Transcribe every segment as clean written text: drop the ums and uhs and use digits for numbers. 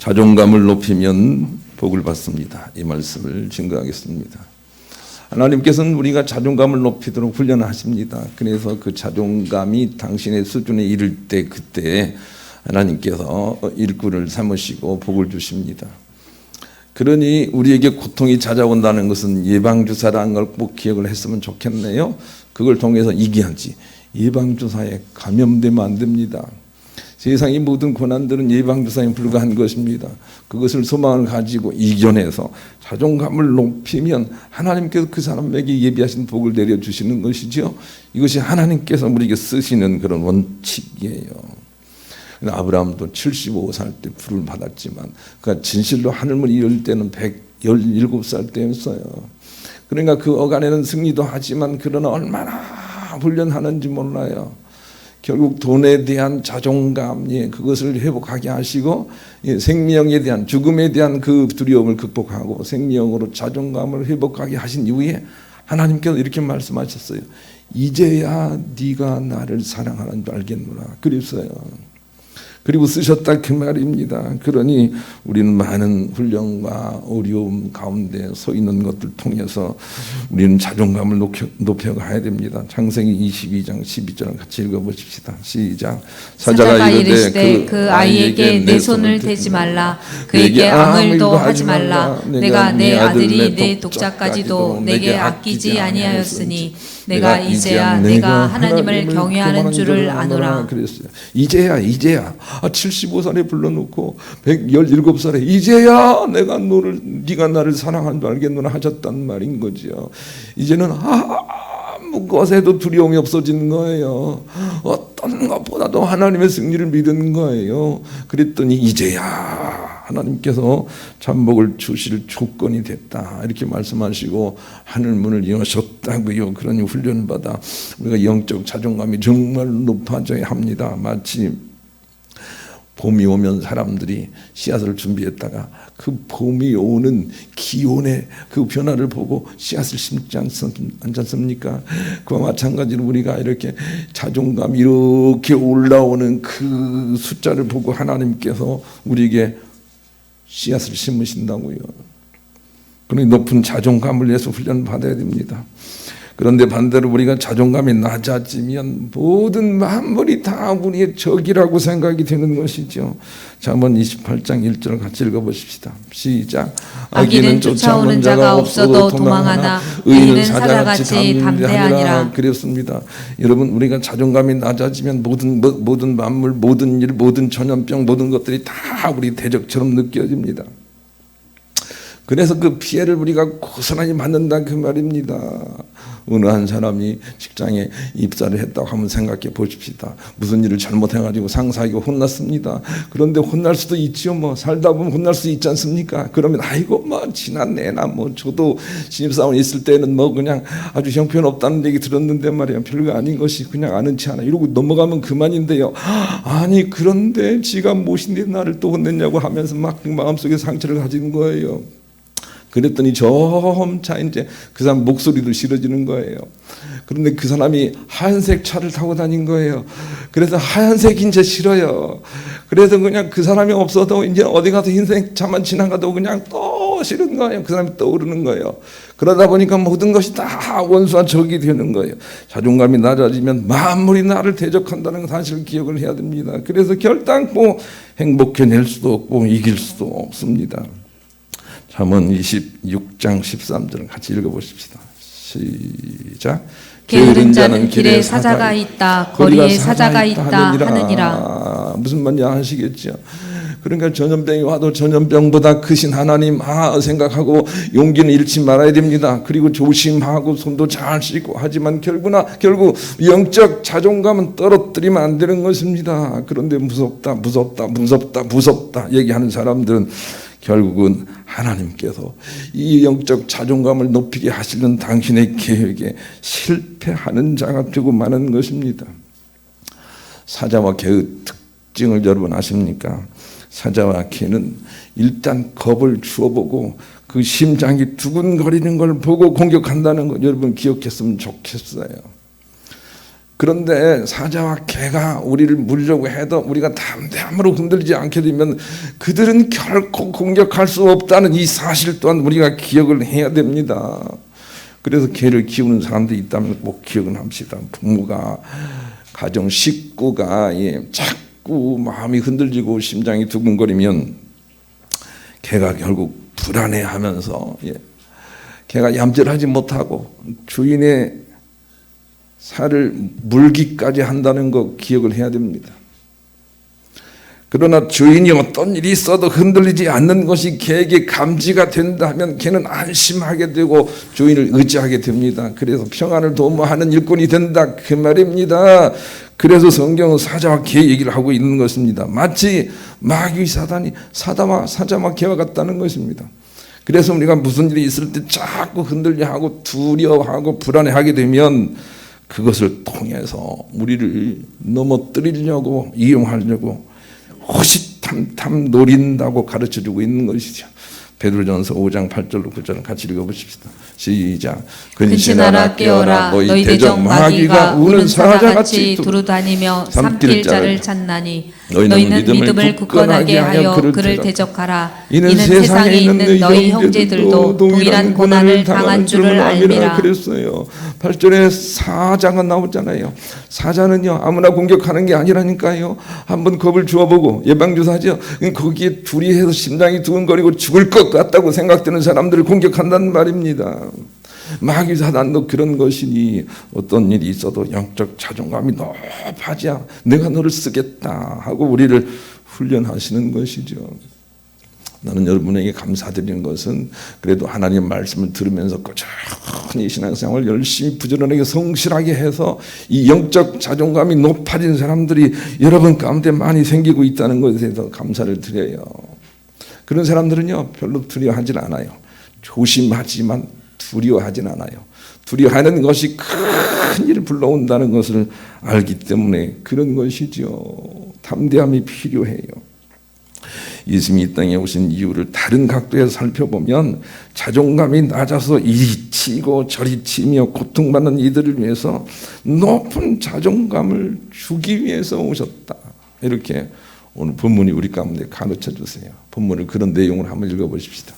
자존감을 높이면 복을 받습니다. 이 말씀을 증거하겠습니다. 하나님께서는 우리가 자존감을 높이도록 훈련하십니다. 그래서 그 자존감이 당신의 수준에 이를 때 그때 하나님께서 일꾼을 삼으시고 복을 주십니다. 그러니 우리에게 고통이 찾아온다는 것은 예방주사라는 걸 꼭 기억을 했으면 좋겠네요. 그걸 통해서 이기하지. 예방주사에 감염되면 안 됩니다. 세상의 모든 고난들은 예방주사에 불과한 것입니다. 그것을 소망을 가지고 이겨내서 자존감을 높이면 하나님께서 그 사람에게 예비하신 복을 내려주시는 것이죠. 이것이 하나님께서 우리에게 쓰시는 그런 원칙이에요. 아브라함도 75살 때 부름을 받았지만 그가 진실로 하늘을 이룰 때는 117살 때였어요. 그러니까 그 어간에는 승리도 하지만 그러나 얼마나 훈련하는지 몰라요. 결국 돈에 대한 자존감, 그것을 회복하게 하시고 생명에 대한 죽음에 대한 그 두려움을 극복하고 생명으로 자존감을 회복하게 하신 이후에 하나님께서 이렇게 말씀하셨어요. 이제야 네가 나를 사랑하는 줄 알겠노라. 그랬어요. 그리고 쓰셨다 그 말입니다. 그러니 우리는 많은 훈련과 어려움 가운데 서 있는 것들 통해서 우리는 자존감을 높여가야 됩니다. 창세기 22장 12절을 같이 읽어보십시다. 시작. 사자가 이르시되 그 아이에게 내 손을 대지 말라. 그에게 아무 일도 하지 말라. 내가 내 아들이 내 독자까지도 내게 아끼지 아니하였으니 내가 이제야 내가 하나님을 경외하는 줄을 아노라. 그랬어요. 이제야 75살에 불러놓고 117살에 이제야 네가 나를 사랑한 줄 알겠노라 하셨단 말인 거죠. 이제는 아무 것에도 두려움이 없어진 거예요. 어떤 것보다도 하나님의 승리를 믿은 거예요. 그랬더니 이제야 하나님께서 잠복을 주실 조건이 됐다 이렇게 말씀하시고 하늘 문을 여셨다고요. 그러니 훈련받아 우리가 영적 자존감이 정말 높아져야 합니다. 마치 봄이 오면 사람들이 씨앗을 준비했다가 그 봄이 오는 기온의 그 변화를 보고 씨앗을 심지 않습니까? 그와 마찬가지로 우리가 이렇게 자존감이 이렇게 올라오는 그 숫자를 보고 하나님께서 우리에게 씨앗을 심으신다고요. 그러니 높은 자존감을 위해서 훈련받아야 됩니다. 그런데 반대로 우리가 자존감이 낮아지면 모든 만물이 다 우리의 적이라고 생각이 되는 것이죠. 잠언 28장 1절을 같이 읽어보십시다. 시작. 악인은 쫓아오는 자가 없어도 도망하나 의인은 사자같이 담대하니라. 그렇습니다. 여러분 우리가 자존감이 낮아지면 모든 만물, 모든 일, 모든 전염병, 모든 것들이 다 우리 대적처럼 느껴집니다. 그래서 그 피해를 우리가 고스란히 받는다 그 말입니다. 어느 한 사람이 직장에 입사를 했다고 한번 생각해 보십시다. 무슨 일을 잘못해가지고 상사에게 혼났습니다. 그런데 혼날 수도 있죠. 살다 보면 혼날 수 있지 않습니까? 그러면 아이고 지났네. 저도 신입사원 있을 때는 그냥 아주 형편없다는 얘기 들었는데 말이야. 별거 아닌 것이 그냥 아는 체 하나 이러고 넘어가면 그만인데요. 아니 그런데 지가 무엇인데 나를 또 혼냈냐고 하면서 막 마음속에 상처를 가진 거예요. 그랬더니 점차 이제 그 사람 목소리도 싫어지는 거예요. 그런데 그 사람이 하얀색 차를 타고 다닌 거예요. 그래서 하얀색이 이제 싫어요. 그래서 그냥 그 사람이 없어도 이제 어디 가서 흰색 차만 지나가도 그냥 또 싫은 거예요. 그 사람이 떠오르는 거예요. 그러다 보니까 모든 것이 다 원수와 적이 되는 거예요. 자존감이 낮아지면 만물이 나를 대적한다는 사실을 기억을 해야 됩니다. 그래서 결단코 행복해낼 수도 없고 이길 수도 없습니다. 잠언 26장 13절을 같이 읽어보십시다. 시작. 게으른 자는 길에 사자가 있다, 거리에 사자가 있다 하느니라. 무슨 말인지 아시겠죠? 그러니까 전염병이 와도 전염병보다 크신 하나님 생각하고 용기는 잃지 말아야 됩니다. 그리고 조심하고 손도 잘 씻고 하지만 결국 영적 자존감은 떨어뜨리면 안 되는 것입니다. 그런데 무섭다 얘기하는 사람들은 결국은 하나님께서 이 영적 자존감을 높이게 하시는 당신의 계획에 실패하는 자가 되고 마는 것입니다. 사자와 개의 특징을 여러분 아십니까? 사자와 개는 일단 겁을 주어보고 그 심장이 두근거리는 걸 보고 공격한다는 것 여러분 기억했으면 좋겠어요. 그런데 사자와 개가 우리를 물려고 해도 우리가 담대함으로 흔들리지 않게 되면 그들은 결코 공격할 수 없다는 이 사실 또한 우리가 기억을 해야 됩니다. 그래서 개를 키우는 사람들이 있다면 꼭 기억을 합시다. 부모가, 가정 식구가 자꾸 마음이 흔들리고 심장이 두근거리면 개가 결국 불안해하면서 개가 얌전하지 못하고 주인의 살을 물기까지 한다는 거 기억을 해야 됩니다. 그러나 주인이 어떤 일이 있어도 흔들리지 않는 것이 개에게 감지가 된다면 개는 안심하게 되고 주인을 의지하게 됩니다. 그래서 평안을 도모하는 일꾼이 된다 그 말입니다. 그래서 성경은 사자와 개 얘기를 하고 있는 것입니다. 마치 마귀 사단이 사자와 개와 같다는 것입니다. 그래서 우리가 무슨 일이 있을 때 자꾸 흔들려하고 두려워하고 불안해하게 되면 그것을 통해서 우리를 넘어뜨리려고 이용하려고 호시탐탐 노린다고 가르쳐주고 있는 것이죠. 베드로전서 5장 8절로 9절을 같이 읽어보십시다. 시작. 근신하라 깨어라 너희 대적 마귀가 우는 사자같이 두루다니며 삼킬 자를 찾나니 너희는 믿음을 굳건하게 하여 그를 대적하라. 이는 세상에 있는 너희 형제들도 동일한 고난을 당한 줄을 알미라. 그랬어요. 8절에 사자가 나오잖아요. 사자는요 아무나 공격하는 게 아니라니까요. 한번 겁을 주어보고 예방주사죠. 거기에 둘이해서 심장이 두근거리고 죽을 것 같다고 생각되는 사람들을 공격한다는 말입니다. 마귀 사단도 그런 것이니 어떤 일이 있어도 영적 자존감이 높아져 내가 너를 쓰겠다 하고 우리를 훈련하시는 것이죠. 나는 여러분에게 감사드리는 것은 그래도 하나님의 말씀을 들으면서 꾸준히 신앙생활을 열심히 부지런하게 성실하게 해서 이 영적 자존감이 높아진 사람들이 여러분 가운데 많이 생기고 있다는 것에 대해서 감사를 드려요. 그런 사람들은요 별로 두려워하진 않아요. 조심하지만 두려워하진 않아요. 두려워하는 것이 큰 일을 불러온다는 것을 알기 때문에 그런 것이죠. 담대함이 필요해요. 예수님이 이 땅에 오신 이유를 다른 각도에서 살펴보면 자존감이 낮아서 이리 치고 저리 치며 고통받는 이들을 위해서 높은 자존감을 주기 위해서 오셨다. 이렇게 오늘 본문이 우리 가운데 가르쳐 주세요. 본문을 그런 내용을 한번 읽어보십시다.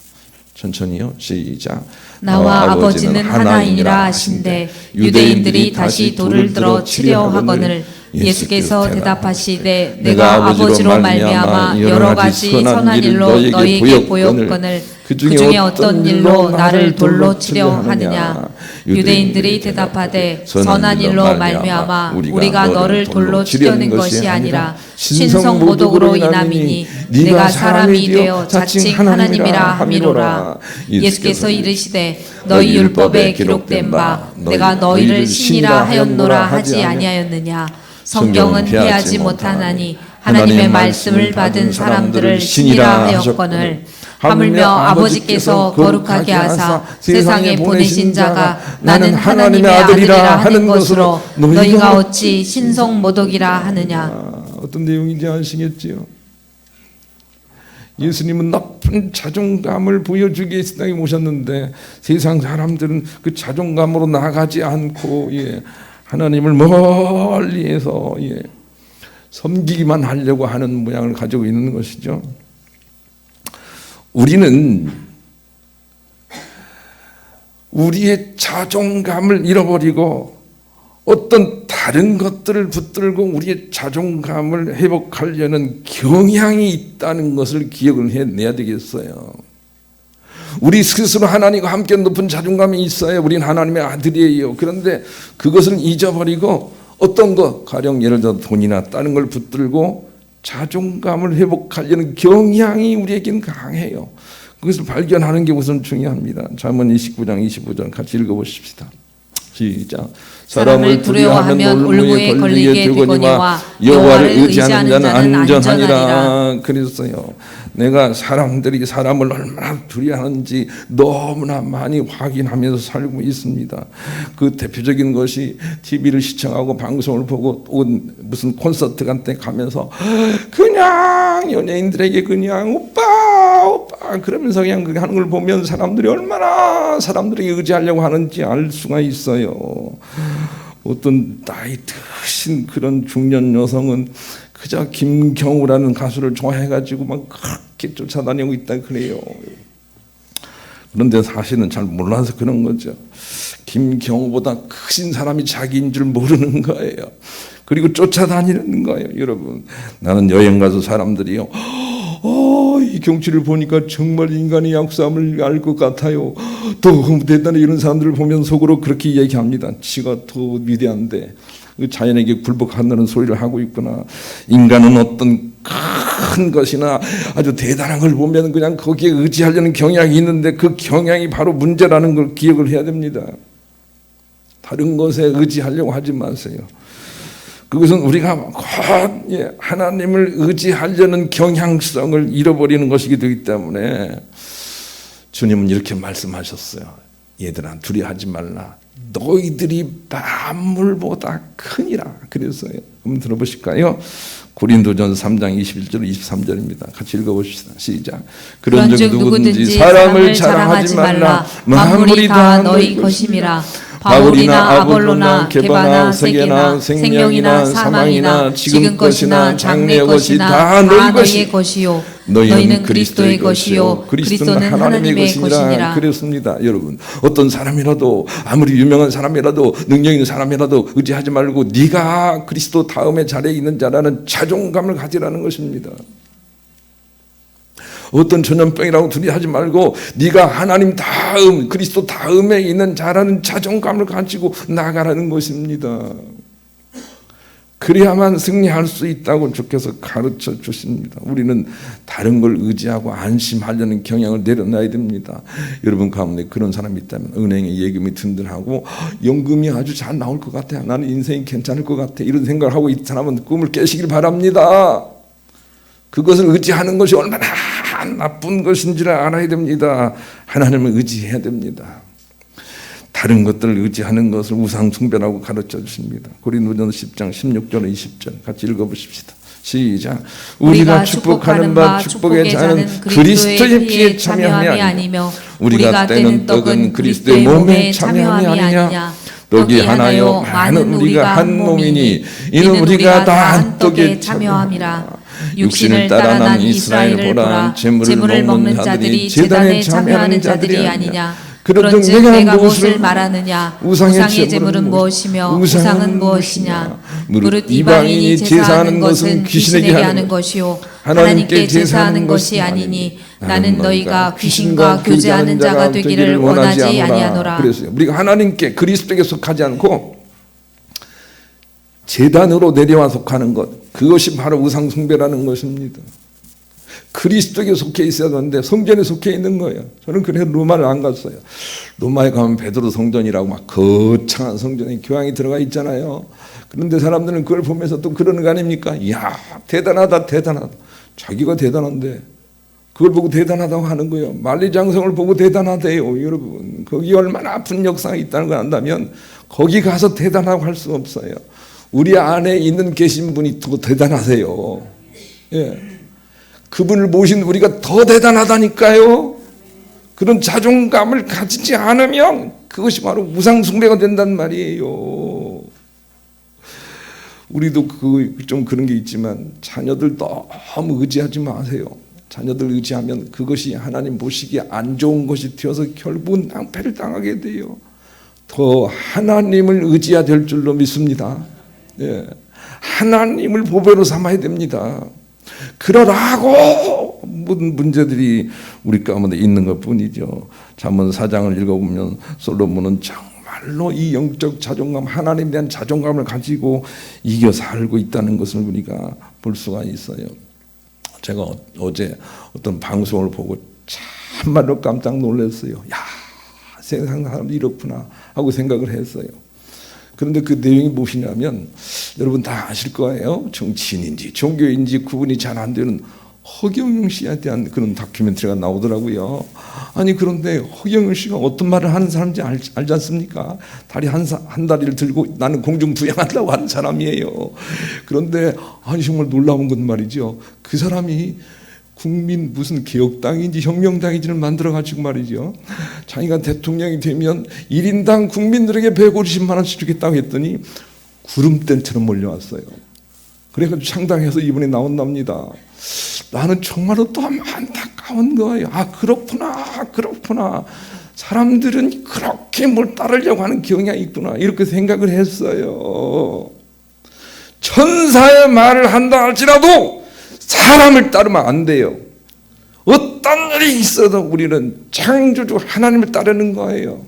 천천히요. 시작. 나와 아버지는 하나이니라 하신대 유대인들이 다시 돌을 들어 치려 하거늘 예수께서 대답하시되 내가 아버지로 말미암아 여러 가지 선한 일로 너희에게 보였거늘 그 중에 어떤 일로 나를 돌로 치려 하느냐. 유대인들이 대답하되 선한 일로 말미암아 우리가 너를 돌로 치려는 것이 아니라 신성모독으로 인함이니 내가 사람이 되어 자칭 하나님이라 함이로라. 예수께서 이르시되 너희 율법에 기록된 바 내가 너희를 신이라 하였노라 하지 아니하였느냐. 성경은 패하지 못하나니 하나님의 말씀을 받은 사람들을 신이라 하였거늘 하물며 아버지께서 거룩하게 하사 세상에 보내신 자가 나는 하나님의 아들이라 하는 것으로 너희가 어찌 신성모독이라 하느냐. 어떤 내용인지 아시겠지요? 예수님은 높은 자존감을 보여주기 위해 세상에 오셨는데 세상 사람들은 그 자존감으로 나가지 않고 하나님을 멀리해서 섬기기만 하려고 하는 모양을 가지고 있는 것이죠. 우리는 우리의 자존감을 잃어버리고 어떤 다른 것들을 붙들고 우리의 자존감을 회복하려는 경향이 있다는 것을 기억을 해내야 되겠어요. 우리 스스로 하나님과 함께 높은 자존감이 있어요. 우리는 하나님의 아들이에요. 그런데 그것을 잊어버리고 어떤 것, 가령 예를 들어 돈이나 다른 걸 붙들고 자존감을 회복하려는 경향이 우리에게는 강해요. 그것을 발견하는 게 우선 중요합니다. 잠언 29장 25절 같이 읽어보십시다. 시작. 사람을 두려워하면 올무에 걸리게 되거니와 여호와를 의지하는 자는 안전하니라. 그랬어요. 내가 사람들이 사람을 얼마나 두려워하는지 너무나 많이 확인하면서 살고 있습니다. 그 대표적인 것이 TV를 시청하고 방송을 보고 혹은 무슨 콘서트 같은 데 가면서 그냥 연예인들에게 그냥 오빠 그러면서 그냥 그렇게 하는 걸 보면 사람들이 얼마나 사람들에게 의지하려고 하는지 알 수가 있어요. 어떤 나이 드신 그런 중년 여성은 그저 김경우라는 가수를 좋아해가지고 막 그렇게 쫓아다니고 있다 그래요. 그런데 사실은 잘 몰라서 그런 거죠. 김경우보다 크신 사람이 자기인 줄 모르는 거예요. 그리고 쫓아다니는 거예요. 여러분, 나는 여행 가서 사람들이요, 이 경치를 보니까 정말 인간의 약sam을 알 것 같아요. 더 대단히 이런 사람들을 보면 속으로 그렇게 얘기합니다. 지가 더 위대한데 자연에게 굴복한다는 소리를 하고 있구나. 인간은 어떤 큰 것이나 아주 대단한 걸 보면 그냥 거기에 의지하려는 경향이 있는데 그 경향이 바로 문제라는 걸 기억을 해야 됩니다. 다른 것에 의지하려고 하지 마세요. 그것은 우리가 곧 하나님을 의지하려는 경향성을 잃어버리는 것이기 되기 때문에 주님은 이렇게 말씀하셨어요. 얘들아, 두려워하지 말라. 너희들이 만물보다 크니라 그랬어요. 한번 들어보실까요? 고린도전서 3장 21절 23절입니다. 같이 읽어보십시다. 시작. 그런즉 누구든지 사람을 자랑하지 말라. 만물이 다 너희 것임이라. 바울이나 아볼로나 게바나 세계나 생명이나 사망이나 지금 것이나 장래의 것이 다 너희 것이요 너희는 그리스도의 것이요 그리스도는 하나님의 것이니라. 그렇습니다. 여러분, 어떤 사람이라도 아무리 유명한 사람이라도 능력 있는 사람이라도 의지하지 말고 네가 그리스도 다음의 자리에 있는 자라는 자존감을 가지라는 것입니다. 어떤 전염병이라고 두려워하지 말고 네가 하나님 다음, 그리스도 다음에 있는 자라는 자존감을 가지고 나가라는 것입니다. 그래야만 승리할 수 있다고 주께서 가르쳐 주십니다. 우리는 다른 걸 의지하고 안심하려는 경향을 내려놔야 됩니다. 여러분 가운데 그런 사람이 있다면 은행에 예금이 든든하고 연금이 아주 잘 나올 것 같아, 나는 인생이 괜찮을 것 같아, 이런 생각을 하고 있는 사람은 꿈을 깨시길 바랍니다. 그것을 의지하는 것이 얼마나 나쁜 것인지를 알아야 됩니다. 하나님을 의지해야 됩니다. 다른 것들을 의지하는 것을 우상 숭배라고 가르쳐 주십니다. 고린도전서 10장 16절 20절 같이 읽어보십시다. 시작. 우리가 축복하는 바 축복의 잔은 그리스도의 피에 참여함이 아니며 우리가 떼는 떡은 그리스도의 몸에 참여함이 아니냐. 떡이 하나요 많은 우리가 한 몸이니 이는 우리가 다 한 떡에 참여함이라. 육신을 따라 난 이스라엘을 보라. 재물을 먹는 자들이 제단에 참여하는 자들이 아니냐. 그런즉 내가 무엇을 말하느냐. 우상의 재물은 무엇이며 우상은 무엇이냐. 무릇 이방인이 제사하는 것은 귀신에게 하는 것이요 하나님께 제사하는 것이 아니니 나는 너희가 귀신과 교제하는 자가 되기를 원하지 아니하노라. 그래서요, 우리가 하나님께 그리스도에게 속하지 않고 제단으로 내려와 속하는 것, 그것이 바로 우상 숭배라는 것입니다. 그리스도에게 속해 있어야 하는데 성전에 속해 있는 거예요. 저는 그래서 로마를 안 갔어요. 로마에 가면 베드로 성전이라고 막 거창한 성전에 교황이 들어가 있잖아요. 그런데 사람들은 그걸 보면서 또 그러는 거 아닙니까? 이야, 대단하다, 대단하다. 자기가 대단한데 그걸 보고 대단하다고 하는 거예요. 만리장성을 보고 대단하대요. 여러분, 거기 얼마나 아픈 역사가 있다는 걸 안다면 거기 가서 대단하고 할 수 없어요. 우리 안에 있는 계신 분이 더 대단하세요. 예. 그분을 모신 우리가 더 대단하다니까요. 그런 자존감을 가지지 않으면 그것이 바로 우상 숭배가 된단 말이에요. 우리도 좀 그런 게 있지만 자녀들 너무 의지하지 마세요. 자녀들 의지하면 그것이 하나님 보시기에 안 좋은 것이 되어서 결국은 낭패를 당하게 돼요. 더 하나님을 의지해야 될 줄로 믿습니다. 예. 하나님을 보배로 삼아야 됩니다. 그러라고 모든 문제들이 우리 가운데 있는 것뿐이죠. 잠언 4장을 읽어보면 솔로몬은 정말로 이 영적 자존감, 하나님에 대한 자존감을 가지고 이겨 살고 있다는 것을 우리가 볼 수가 있어요. 제가 어제 어떤 방송을 보고 참말로 깜짝 놀랐어요. 야, 세상 사람들이 이렇구나 하고 생각을 했어요. 그런데 그 내용이 무엇이냐면 여러분 다 아실 거예요. 정치인인지 종교인지 구분이 잘 안 되는 허경영 씨에 대한 그런 다큐멘터리가 나오더라고요. 아니 그런데 허경영 씨가 어떤 말을 하는 사람인지 알지 않습니까? 다리 한 다리를 들고 나는 공중부양한다고 하는 사람이에요. 그런데 아니 정말 놀라운 건 말이죠. 그 사람이 국민 무슨 개혁당인지 혁명당인지를 만들어가지고 말이죠. 자기가 대통령이 되면 1인당 국민들에게 150만 원씩 주겠다고 했더니 구름대처럼 몰려왔어요. 그래가지고 창당해서 이번에 나온답니다. 나는 정말로 또 안타까운 거예요. 아, 그렇구나. 사람들은 그렇게 뭘 따르려고 하는 경향이 있구나. 이렇게 생각을 했어요. 천사의 말을 한다 할지라도 사람을 따르면 안 돼요. 어떤 일이 있어도 우리는 창조주 하나님을 따르는 거예요.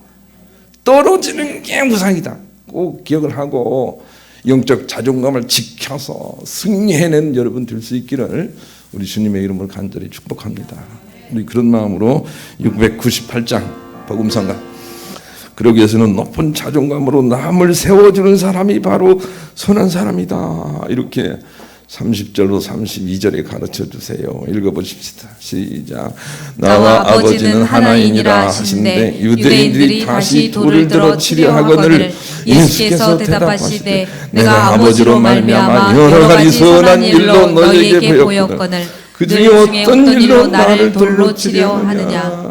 떨어지는 게 무상이다. 꼭 기억을 하고 영적 자존감을 지켜서 승리해낸 여러분 될 수 있기를 우리 주님의 이름으로 간절히 축복합니다. 우리 그런 마음으로 698장 복음성가, 그러기 위해서는 높은 자존감으로 남을 세워주는 사람이 바로 선한 사람이다. 이렇게 30절로 32절에 가르쳐 주세요. 읽어보십시다. 시작. 나와 아버지는 하나이니라 하신대 유대인들이 다시 돌을 들어 치려 하거늘 예수께서 대답하시되 내가 아버지로 말미암아 여러 가지 선한 일로 너희에게 보였거늘 그 중에 어떤 일로 나를 돌로 치려 하느냐.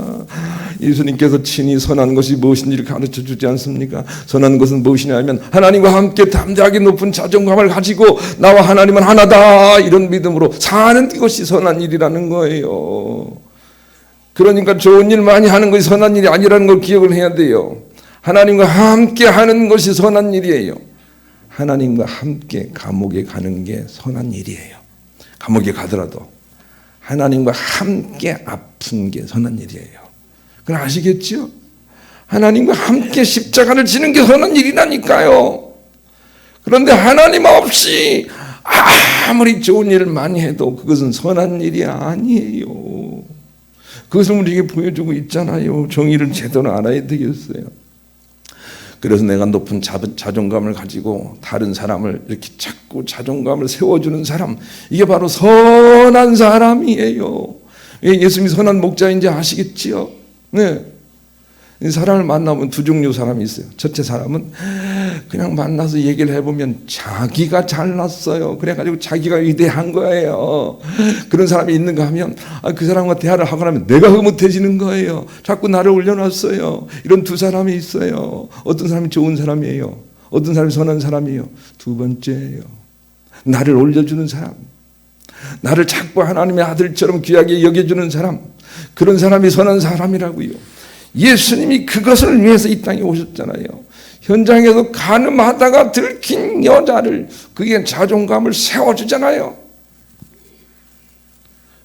예수님께서 친히 선한 것이 무엇인지를 가르쳐 주지 않습니까? 선한 것은 무엇이냐면 하나님과 함께 담대하게 높은 자존감을 가지고 나와 하나님은 하나다 이런 믿음으로 사는 것이 선한 일이라는 거예요. 그러니까 좋은 일 많이 하는 것이 선한 일이 아니라는 걸 기억을 해야 돼요. 하나님과 함께 하는 것이 선한 일이에요. 하나님과 함께 감옥에 가는 게 선한 일이에요. 감옥에 가더라도 하나님과 함께 아픈 게 선한 일이에요. 그건 아시겠죠? 하나님과 함께 십자가를 지는 게 선한 일이라니까요. 그런데 하나님 없이 아무리 좋은 일을 많이 해도 그것은 선한 일이 아니에요. 그것을 우리에게 보여주고 있잖아요. 정의를 제대로 알아야 되겠어요. 그래서 내가 높은 자존감을 가지고 다른 사람을 이렇게 자꾸 자존감을 세워주는 사람, 이게 바로 선한 사람이에요. 예수님이 선한 목자인지 아시겠지요? 네. 사람을 만나면 두 종류 사람이 있어요. 첫째 사람은 그냥 만나서 얘기를 해보면 자기가 잘났어요. 그래가지고 자기가 위대한 거예요. 그런 사람이 있는가 하면 그 사람과 대화를 하고 나면 내가 흐뭇해지는 거예요. 자꾸 나를 올려놨어요. 이런 두 사람이 있어요. 어떤 사람이 좋은 사람이에요. 어떤 사람이 선한 사람이에요. 두 번째예요. 나를 올려주는 사람. 나를 자꾸 하나님의 아들처럼 귀하게 여겨주는 사람. 그런 사람이 선한 사람이라고요. 예수님이 그것을 위해서 이 땅에 오셨잖아요. 현장에서 간음하다가 들킨 여자를, 그게 자존감을 세워주잖아요.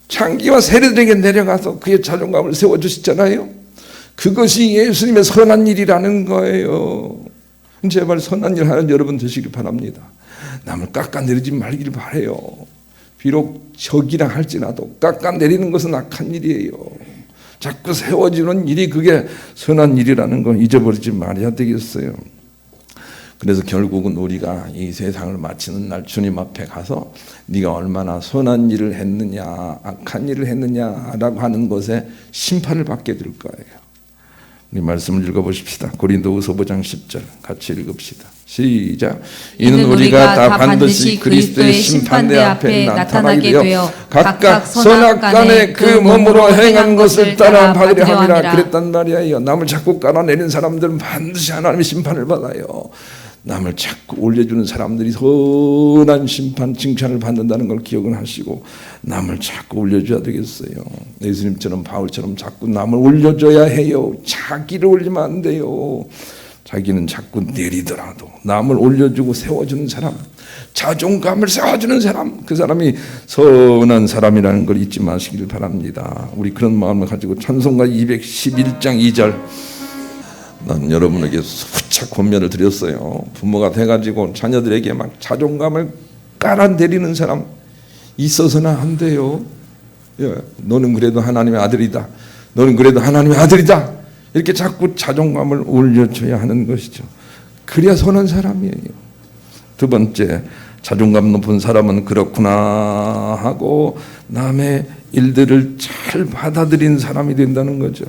창기와 세리들에게 내려가서 그의 자존감을 세워주시잖아요. 그것이 예수님의 선한 일이라는 거예요. 제발 선한 일 하는 여러분 되시길 바랍니다. 남을 깎아내리지 말길 바라요. 비록 적이라 할지라도 깎아내리는 것은 악한 일이에요. 자꾸 세워지는 일이 그게 선한 일이라는 건 잊어버리지 말아야 되겠어요. 그래서 결국은 우리가 이 세상을 마치는 날 주님 앞에 가서 네가 얼마나 선한 일을 했느냐 악한 일을 했느냐라고 하는 것에 심판을 받게 될 거예요. 우리 말씀을 읽어보십시다. 고린도후서 5장 10절 같이 읽읍시다. 시작. 이는 우리가 다 반드시 그리스도의 심판대 앞에 나타나게 되어 각각 선악간에 그 몸으로 행한 것을 따라 받으려 함이라 그랬단 말이에요. 남을 자꾸 깔아내리는 사람들은 반드시 하나님의 심판을 받아요. 남을 자꾸 올려주는 사람들이 선한 심판, 칭찬을 받는다는 걸 기억을 하시고 남을 자꾸 올려줘야 되겠어요. 예수님처럼 바울처럼 자꾸 남을 올려줘야 해요. 자기를 올리면 안 돼요. 자기는 자꾸 내리더라도 남을 올려주고 세워주는 사람, 자존감을 세워주는 사람, 그 사람이 선한 사람이라는 걸 잊지 마시길 바랍니다. 우리 그런 마음을 가지고 찬송가 211장 2절, 난 여러분에게 수차 권면을 드렸어요. 부모가 돼가지고 자녀들에게 막 자존감을 깔아내리는 사람 있어서는 안 돼요. 너는 그래도 하나님의 아들이다. 너는 그래도 하나님의 아들이다. 이렇게 자꾸 자존감을 올려줘야 하는 것이죠. 그래야 선한 사람이에요. 두 번째, 자존감 높은 사람은 그렇구나 하고 남의 일들을 잘 받아들인 사람이 된다는 거죠.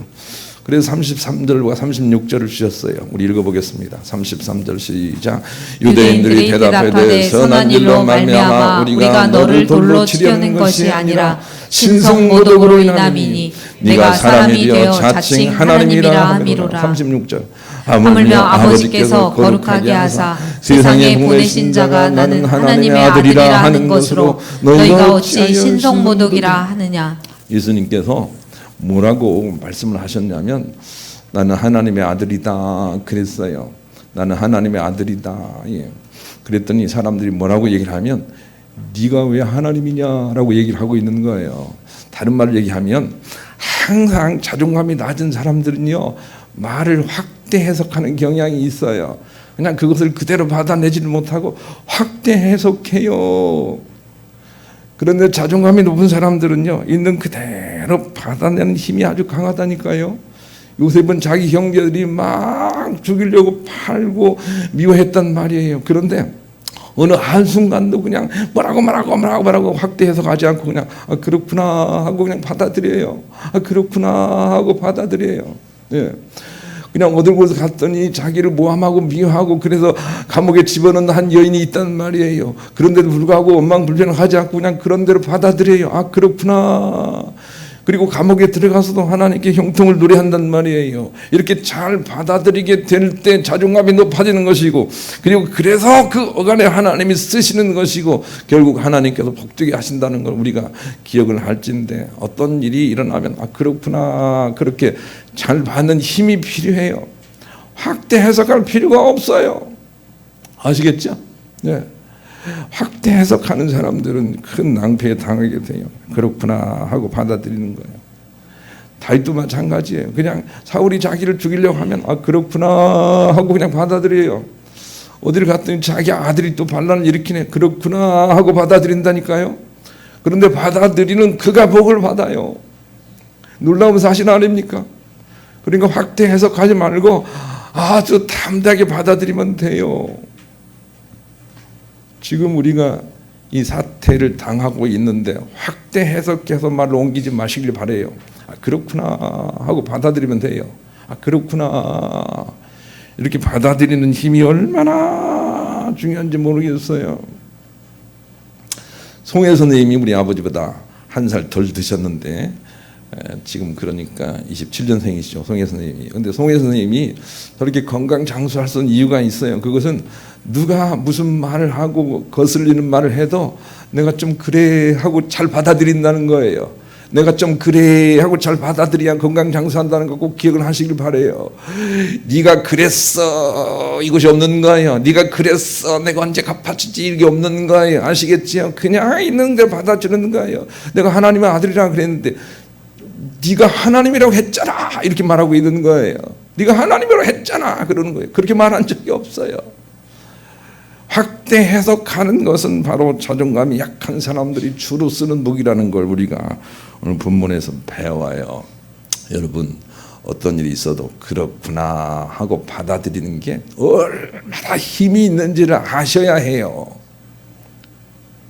그래서 33절과 36절을 주셨어요. 우리 읽어보겠습니다. 33절 시작. 유대인들이 대답하되 선한 일로 말미암아 우리가 너를 돌로 치려는 것이 아니라 신성모독으로 인함이니 내가 사람이 되어 자칭 하나님이라 함이로라. 36절. 하물며 아버지께서 거룩하게 하사 세상에 보내신 자가 나는 하나님의 아들이라 하는 것으로 너희가 어찌 신성모독이라 하느냐. 예수님께서 뭐라고 말씀을 하셨냐면 나는 하나님의 아들이다 그랬어요. 나는 하나님의 아들이다. 예. 그랬더니 사람들이 뭐라고 얘기를 하면 네가 왜 하나님이냐라고 얘기를 하고 있는 거예요. 다른 말로 얘기하면 항상 자존감이 낮은 사람들은요 말을 확대 해석하는 경향이 있어요. 그냥 그것을 그대로 받아내지를 못하고 확대 해석해요. 그런데 자존감이 높은 사람들은요 있는 그대로 받아내는 힘이 아주 강하다니까요. 요셉은 자기 형제들이 막 죽이려고 팔고 미워했단 말이에요. 그런데 어느 한순간도 그냥 뭐라고 확대 해석하지 않고 그냥 그렇구나 하고 그냥 받아들여요. 그렇구나 하고 받아들여요. 예. 그냥 어딜 곳에 갔더니 자기를 모함하고 미워하고 그래서 감옥에 집어넣는 한 여인이 있단 말이에요. 그런데도 불구하고 원망불변하지 않고 그냥 그런 대로 받아들여요. 그렇구나. 그리고 감옥에 들어가서도 하나님께 형통을 노래한단 말이에요. 이렇게 잘 받아들이게 될 때 자존감이 높아지는 것이고, 그리고 그래서 그 어간에 하나님이 쓰시는 것이고, 결국 하나님께서 복되게 하신다는 걸 우리가 기억을 할진데, 어떤 일이 일어나면 그렇구나, 그렇게 잘 받는 힘이 필요해요. 확대 해석할 필요가 없어요. 아시겠죠? 네. 확대 해석하는 사람들은 큰 낭패에 당하게 돼요. 그렇구나 하고 받아들이는 거예요. 다윗도 마찬가지예요. 그냥 사울이 자기를 죽이려고 하면 그렇구나 하고 그냥 받아들여요. 어디를 갔더니 자기 아들이 또 반란을 일으키네. 그렇구나 하고 받아들인다니까요. 그런데 받아들이는 그가 복을 받아요. 놀라운 사실 아닙니까? 그러니까 확대 해석하지 말고 아주 담대하게 받아들이면 돼요. 지금 우리가 이 사태를 당하고 있는데 확대 해석해서 말을 옮기지 마시길 바래요. 그렇구나 하고 받아들이면 돼요. 그렇구나. 이렇게 받아들이는 힘이 얼마나 중요한지 모르겠어요. 송혜 선생님이 우리 아버지보다 한 살 덜 드셨는데 지금 그러니까 27년생이시죠. 송혜 선생님이. 근데 송혜 선생님이 저렇게 건강 장수할 수 있는 이유가 있어요. 그것은 누가 무슨 말을 하고 거슬리는 말을 해도 내가 좀 그래 하고 잘 받아들인다는 거예요. 내가 좀 그래 하고 잘 받아들여야 건강 장수한다는 거 꼭 기억을 하시길 바래요. 네가 그랬어 이것이 없는 거예요. 네가 그랬어 내가 언제 갚아주지 이게 없는 거예요. 아시겠지요? 그냥 있는 대로 받아주는 거예요. 내가 하나님의 아들이라 그랬는데 네가 하나님이라고 했잖아 이렇게 말하고 있는 거예요. 네가 하나님이라고 했잖아 그러는 거예요. 그렇게 말한 적이 없어요. 확대 해석하는 것은 바로 자존감이 약한 사람들이 주로 쓰는 무기라는 걸 우리가 오늘 본문에서 배워요. 여러분 어떤 일이 있어도 그렇구나 하고 받아들이는 게 얼마나 힘이 있는지를 아셔야 해요.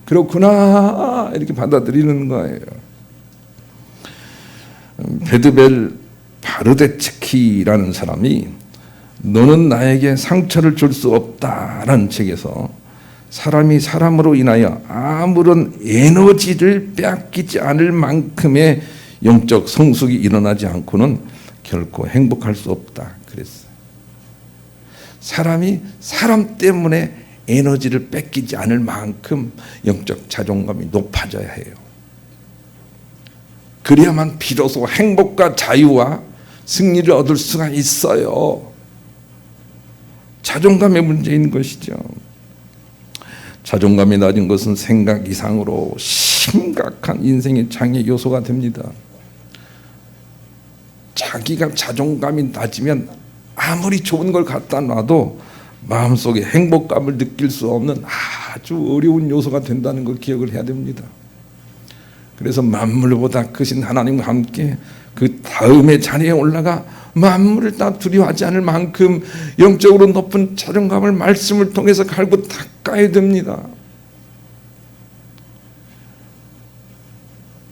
그렇구나 이렇게 받아들이는 거예요. 베드벨 바르데츠키라는 사람이 너는 나에게 상처를 줄 수 없다라는 책에서 사람이 사람으로 인하여 아무런 에너지를 빼앗기지 않을 만큼의 영적 성숙이 일어나지 않고는 결코 행복할 수 없다 그랬어요. 사람이 사람 때문에 에너지를 뺏기지 않을 만큼 영적 자존감이 높아져야 해요. 그래야만 비로소 행복과 자유와 승리를 얻을 수가 있어요. 자존감의 문제인 것이죠. 자존감이 낮은 것은 생각 이상으로 심각한 인생의 장애 요소가 됩니다. 자기가 자존감이 낮으면 아무리 좋은 걸 갖다 놔도 마음속에 행복감을 느낄 수 없는 아주 어려운 요소가 된다는 걸 기억을 해야 됩니다. 그래서 만물보다 크신 하나님과 함께 그 다음의 자리에 올라가 만물을 다 두려워하지 않을 만큼 영적으로 높은 자존감을 말씀을 통해서 갈고 닦아야 됩니다.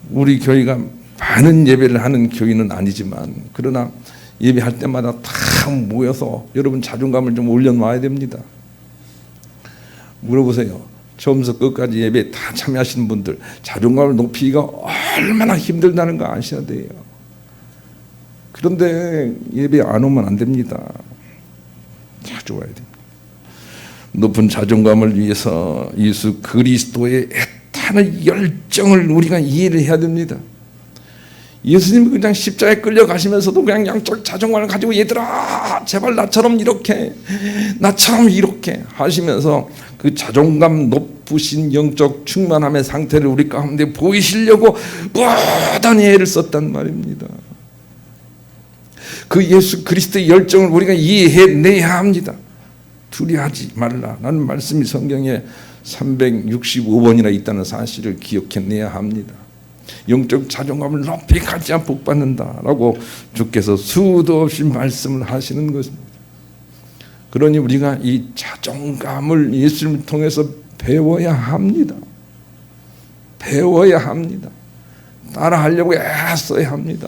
우리 교회가 많은 예배를 하는 교회는 아니지만 그러나 예배할 때마다 다 모여서 여러분 자존감을 좀 올려놔야 됩니다. 물어보세요. 처음부터 끝까지 예배 다 참여하시는 분들 자존감을 높이기가 얼마나 힘들다는 거 아셔야 돼요. 그런데 예배 안 오면 안 됩니다. 자주 와야 됩니다. 높은 자존감을 위해서 예수 그리스도의 애타는 열정을 우리가 이해를 해야 됩니다. 예수님이 그냥 십자가에 끌려가시면서도 그냥 양적 자존감을 가지고 얘들아 제발 나처럼 이렇게 하시면서 그 자존감 높으신 영적 충만함의 상태를 우리 가운데 보이시려고 무한한 애를 썼단 말입니다. 그 예수 그리스도의 열정을 우리가 이해해내야 합니다. 두려워하지 말라라는 말씀이 성경에 365번이나 있다는 사실을 기억해내야 합니다. 영적 자존감을 높이 가져야 복받는다라고 주께서 수도 없이 말씀을 하시는 것입니다. 그러니 우리가 이 자존감을 예수님을 통해서 배워야 합니다. 배워야 합니다. 따라하려고 애써야 합니다.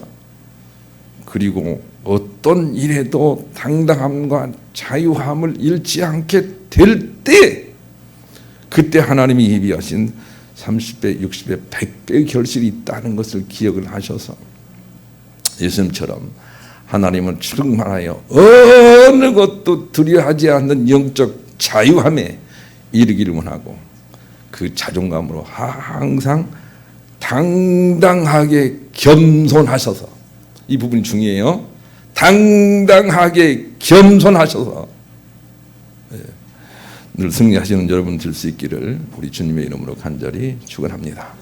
그리고 어떤 일에도 당당함과 자유함을 잃지 않게 될 때 그때 하나님이 예비하신 30배, 60배, 100배의 결실이 있다는 것을 기억을 하셔서 예수님처럼 하나님을 충만하여 어느 것도 두려워하지 않는 영적 자유함에 이르기를 원하고 그 자존감으로 항상 당당하게 겸손하셔서 이 부분이 중요해요. 당당하게 겸손하셔서 늘 승리하시는 여러분 될 수 있기를 우리 주님의 이름으로 간절히 축원합니다.